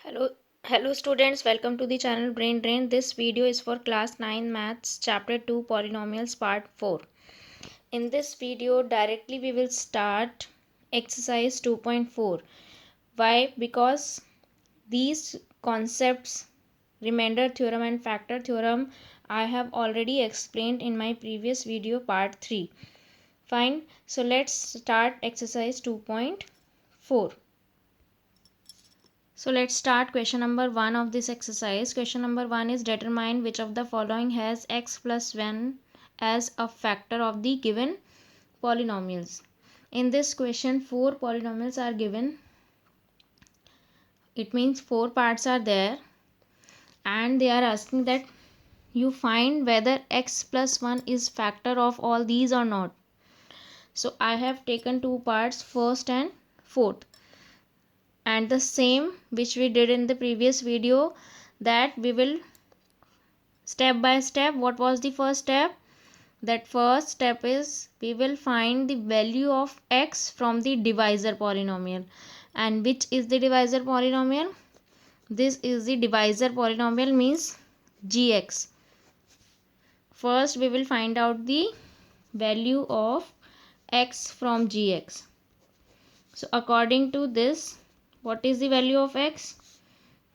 Hello, hello students. Welcome to the channel Brain Drain. This video is for class 9 maths chapter 2 polynomials part 4. In this video directly we will start exercise 2.4. Why? Because these concepts, remainder theorem and factor theorem, I have already explained in my previous video part 3. Fine. So let's start exercise 2.4. So let's start question number 1 of this exercise. Question number 1 is determine which of the following has x plus 1 as a factor of the given polynomials. In this question 4 polynomials are given. It means 4 parts are there and they are asking that you find whether x plus 1 is factor of all these or not. So I have taken 2 parts, first and fourth. And the same which we did in the previous video, that we will step by step. What was the first step? That first step is we will find the value of x from the divisor polynomial. And which is the divisor polynomial? This is the divisor polynomial, means gx. First we will find out the value of x from gx. So according to this, what is the value of x?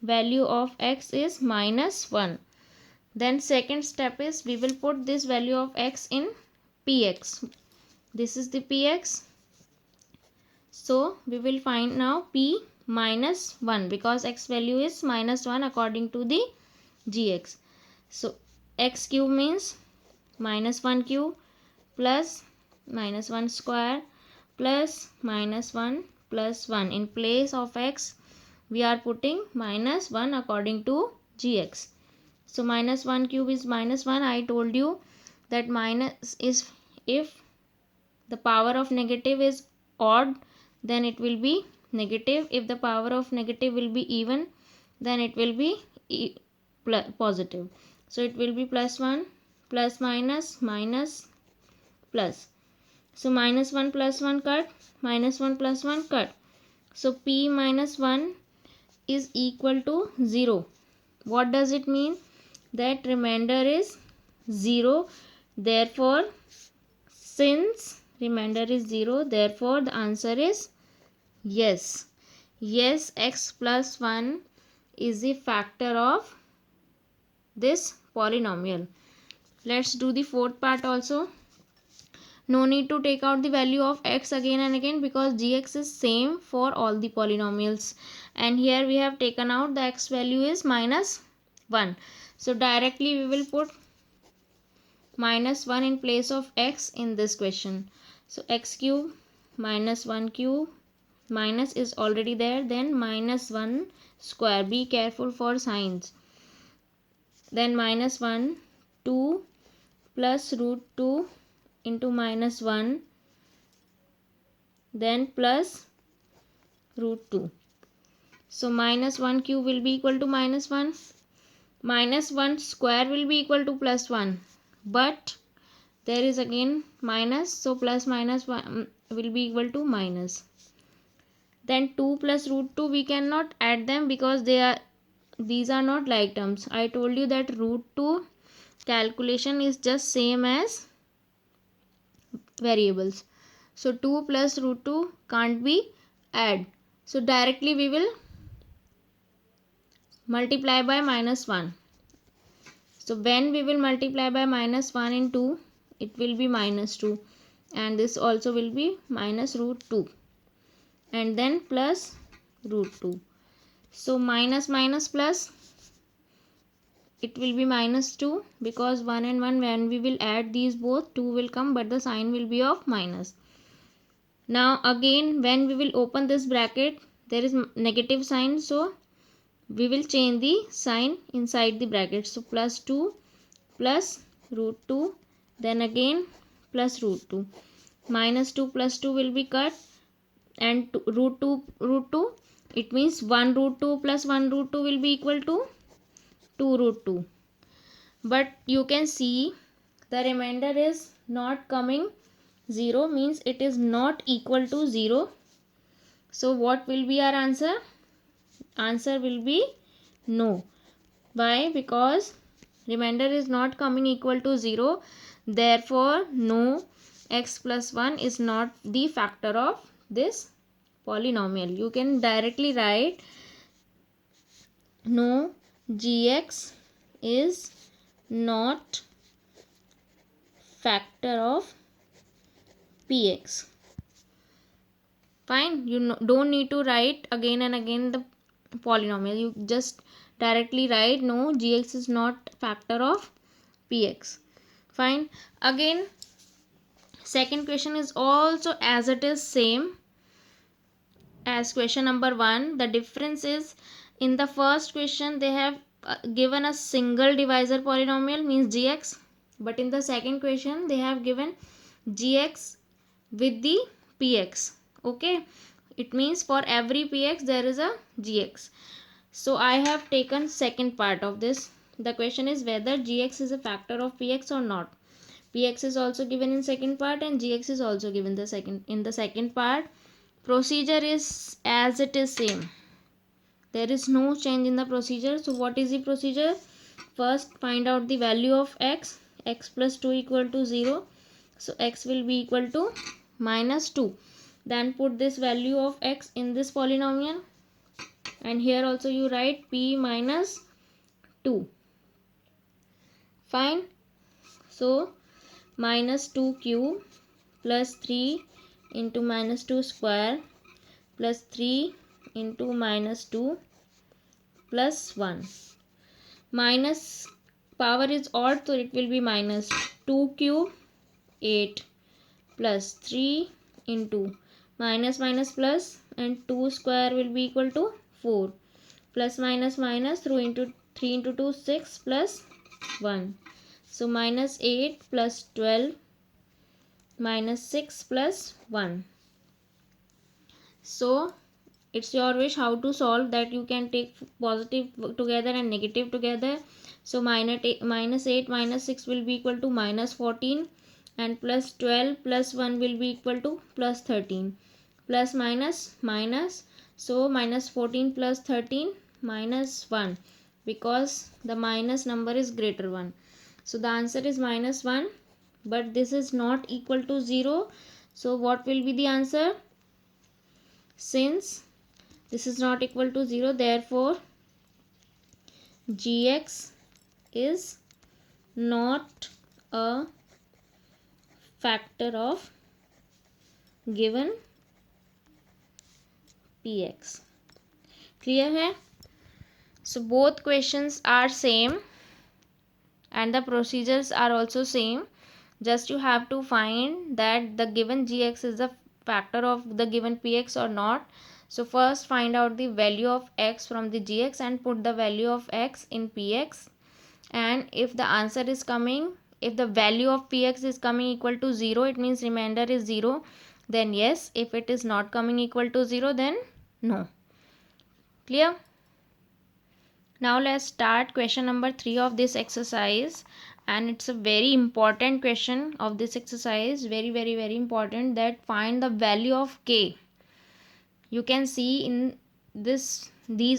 Value of x is minus 1. Then second step is we will put this value of x in px. This is the px. So we will find now p minus 1 because x value is minus 1 according to the gx. So x cube means minus 1 cube plus minus 1 square plus minus 1 plus 1. In place of x we are putting minus 1 according to gx. So minus 1 cube is minus 1. I told you that minus is, if the power of negative is odd, then it will be negative. If the power of negative will be even, then it will be positive. So it will be plus 1 plus minus minus plus. So minus 1 plus 1 cut, minus 1 plus 1 cut. So p minus 1 is equal to 0. What does it mean? That remainder is 0. Therefore, since remainder is 0, therefore the answer is yes. Yes, x plus 1 is the factor of this polynomial. Let's do the fourth part also. No need to take out the value of x again and again because gx is same for all the polynomials. And here we have taken out the x value is minus 1. So directly we will put minus 1 in place of x in this question. So x cube minus 1 cube, minus is already there, then minus 1 square. Be careful for signs. Then minus 1, 2 plus root 2 into minus 1, then plus root 2. So minus 1 cube will be equal to minus 1. Minus 1 square will be equal to plus 1. But there is again minus, so plus minus 1 will be equal to minus. Then 2 plus root 2 we cannot add them because these are not like terms. I told you that root 2 calculation is just same as variables. So 2 plus root 2 can't be add. So directly we will multiply by minus 1. So when we will multiply by minus 1 in 2, it will be minus 2. And this also will be minus root 2. And then plus root 2. So minus minus plus, it will be minus 2 because 1 and 1, when we will add these both, 2 will come but the sign will be of minus. Now again when we will open this bracket, there is negative sign, so we will change the sign inside the bracket. So plus 2 plus root 2, then again plus root 2. Minus 2 plus 2 will be cut, and root 2, it means 1 root 2 plus 1 root 2 will be equal to 2 root 2. But you can see the remainder is not coming 0, means it is not equal to 0. So what will be our answer? Answer will be no. Why? Because remainder is not coming equal to 0. Therefore, no, x plus 1 is not the factor of this polynomial. You can directly write no, gx is not factor of px. Fine, you don't need to write again and again the polynomial. You just directly write no, gx is not factor of px. Fine. Again, second question is also as it is same as question number 1. The difference is in the first question they have given a single divisor polynomial, means gx, but in the second question they have given gx with the px. Okay, it means for every px there is a gx. So I have taken second part of this. The question is whether gx is a factor of px or not. Px is also given in second part and gx is also given in the second part. Procedure is as it is same. There is no change in the procedure. So what is the procedure? First find out the value of x. X plus 2 equal to 0. So x will be equal to minus 2. Then put this value of x in this polynomial. And here also you write p minus 2. Fine. So minus 2 cube plus 3 into minus 2 square plus 3 into minus 2 plus 1. Minus power is odd, so it will be minus 2 cube 8 plus 3 into minus minus plus, and 2 square will be equal to 4 plus minus minus through into 3 into 2 6 plus 1. So minus 8 plus 12 minus 6 plus 1. So it's your wish how to solve that. You can take positive together and negative together. So minus 8 minus 6 will be equal to minus 14, and plus 12 plus 1 will be equal to plus 13. Plus minus minus, so minus 14 plus 13 minus 1, because the minus number is greater 1. So the answer is minus 1, but this is not equal to 0. So what will be the answer? Since this is not equal to 0, therefore gx is not a factor of given px. Clear hai? So both questions are same and the procedures are also same. Just you have to find that the given gx is a factor of the given px or not. So first find out the value of x from the gx and put the value of x in px. And if the answer is coming, if the value of px is coming equal to 0, it means remainder is 0, then yes. If it is not coming equal to 0, then no. Clear? Now let's start question number 3 of this exercise, and it's a very important question of this exercise, very important, that find the value of k. You can see in these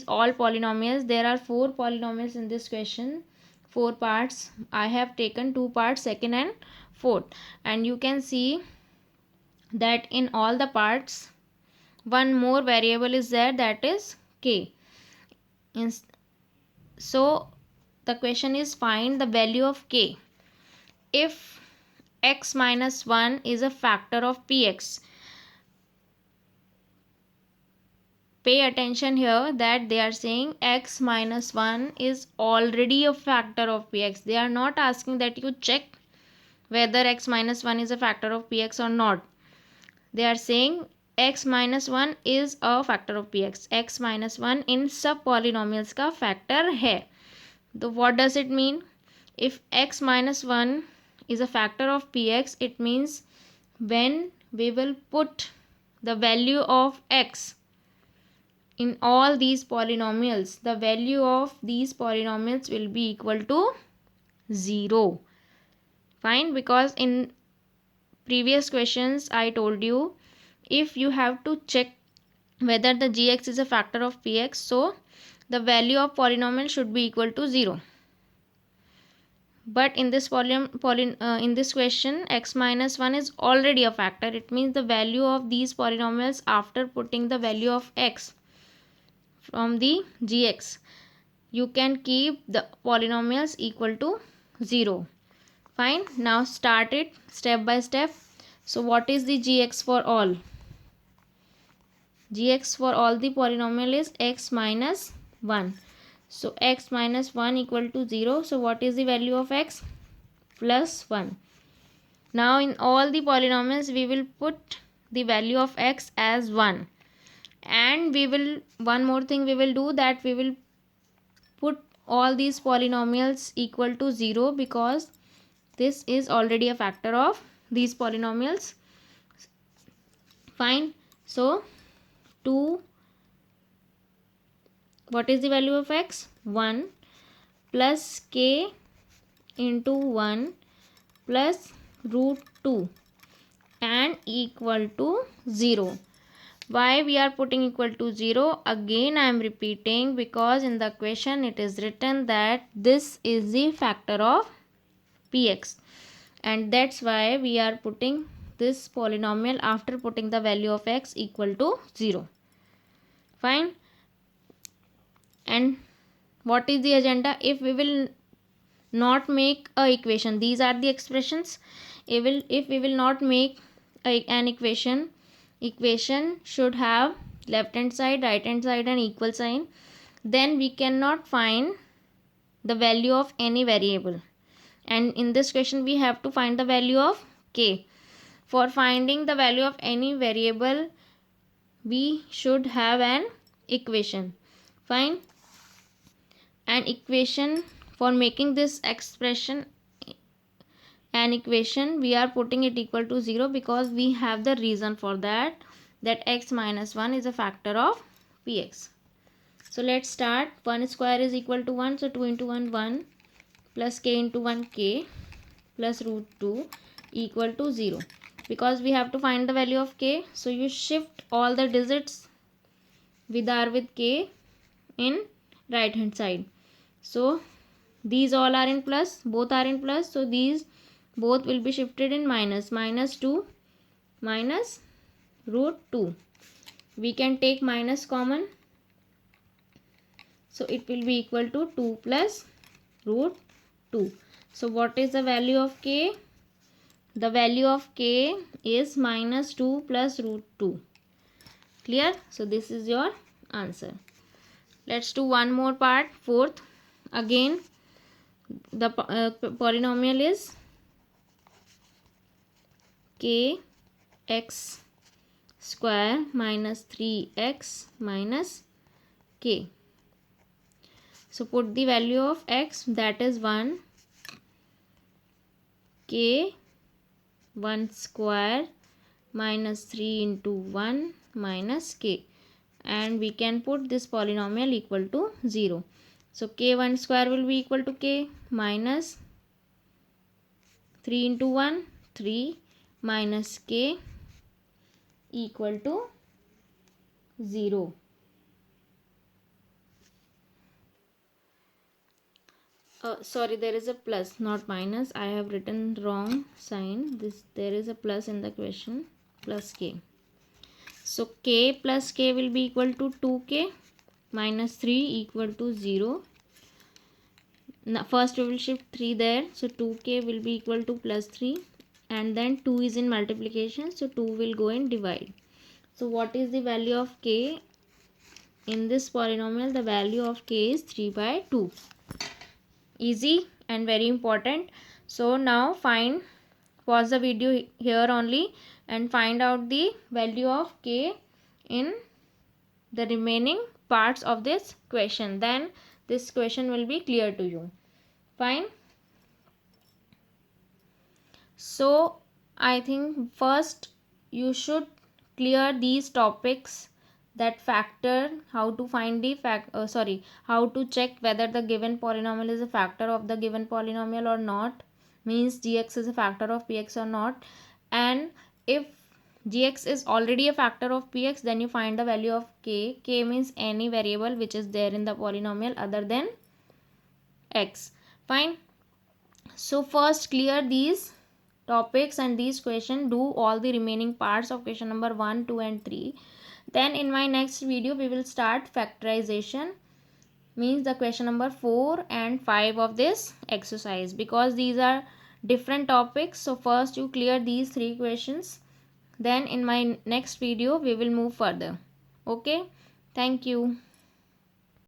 all polynomials, there are 4 polynomials in this question, 4 parts. I have taken 2 parts, second and fourth, and you can see that in all the parts one more variable is there, that is k. So the question is find the value of k if x minus 1 is a factor of px. Pay attention here that they are saying x minus 1 is already a factor of px. They are not asking that you check whether x minus 1 is a factor of px or not. They are saying x minus 1 is a factor of px. x minus 1 in सब polynomials का factor है. So what does it mean? If x minus 1 is a factor of px, it means when we will put the value of x in all these polynomials, the value of these polynomials will be equal to 0. Fine, because in previous questions I told you, if you have to check whether the gx is a factor of px, so the value of polynomial should be equal to 0. But in this in this question, x minus 1 is already a factor. It means the value of these polynomials after putting the value of x from the gx, you can keep the polynomials equal to 0. Fine. Now start it step by step. So what is the gx for all? Gx for all the polynomial is x minus 1. So x minus 1 equal to 0. So what is the value of x? Plus 1. Now in all the polynomials we will put the value of x as 1. And we will, one more thing we will do, that we will put all these polynomials equal to 0, because this is already a factor of these polynomials. Fine. So 2, what is the value of x? 1 plus k into 1 plus root 2 and equal to 0. Why we are putting equal to 0? Again I am repeating, because in the question it is written that this is the factor of px, and that's why we are putting this polynomial after putting the value of x equal to 0. Fine. And what is the agenda? If we will not make a equation, these are the expressions. If we will not make an equation should have left hand side, right hand side and equal sign, then we cannot find the value of any variable. And in this question we have to find the value of k. For finding the value of any variable, we should have an equation. Fine. An equation, for making this expression an equation, we are putting it equal to 0, because we have the reason for that, that x minus 1 is a factor of px. So let's start. 1 square is equal to 1, so 2 into 1 1 plus k into 1 k plus root 2 equal to 0. Because we have to find the value of k, so you shift all the digits with r with k in right hand side. So these all are in plus, both are in plus, so these both will be shifted in minus. Minus 2 minus root 2. We can take minus common, so it will be equal to 2 plus root 2. So what is the value of k? The value of k is minus 2 plus root 2. Clear? So this is your answer. Let's do one more part, fourth. Again the polynomial is k x square minus 3x minus k. So put the value of x, that is 1, k 1 square minus 3 into 1 minus k, and we can put this polynomial equal to 0. So k1 square will be equal to k minus 3 into 1 3 minus k equal to 0. Sorry, there is a plus, not minus. I have written wrong sign. There is a plus in the question, plus k. So k plus k will be equal to 2k minus 3 equal to 0. Now first we will shift 3 there, so 2k will be equal to plus 3, and then 2 is in multiplication, so 2 will go in divide. So what is the value of k in this polynomial? The value of k is 3 by 2. Easy and very important. So now pause the video here only and find out the value of k in the remaining parts of this question. Then this question will be clear to you. Fine. So I think first you should clear these topics, that factor, how to find the how to check whether the given polynomial is a factor of the given polynomial or not, means gx is a factor of px or not, and if gx is already a factor of px, then you find the value of k. K means any variable which is there in the polynomial other than x. Fine. So first clear these topics and these questions, do all the remaining parts of question number 1, 2 and 3. Then in my next video we will start factorization, means the question number 4 and 5 of this exercise, because these are different topics. So first you clear these 3 questions, then in my next video we will move further. Okay, thank you.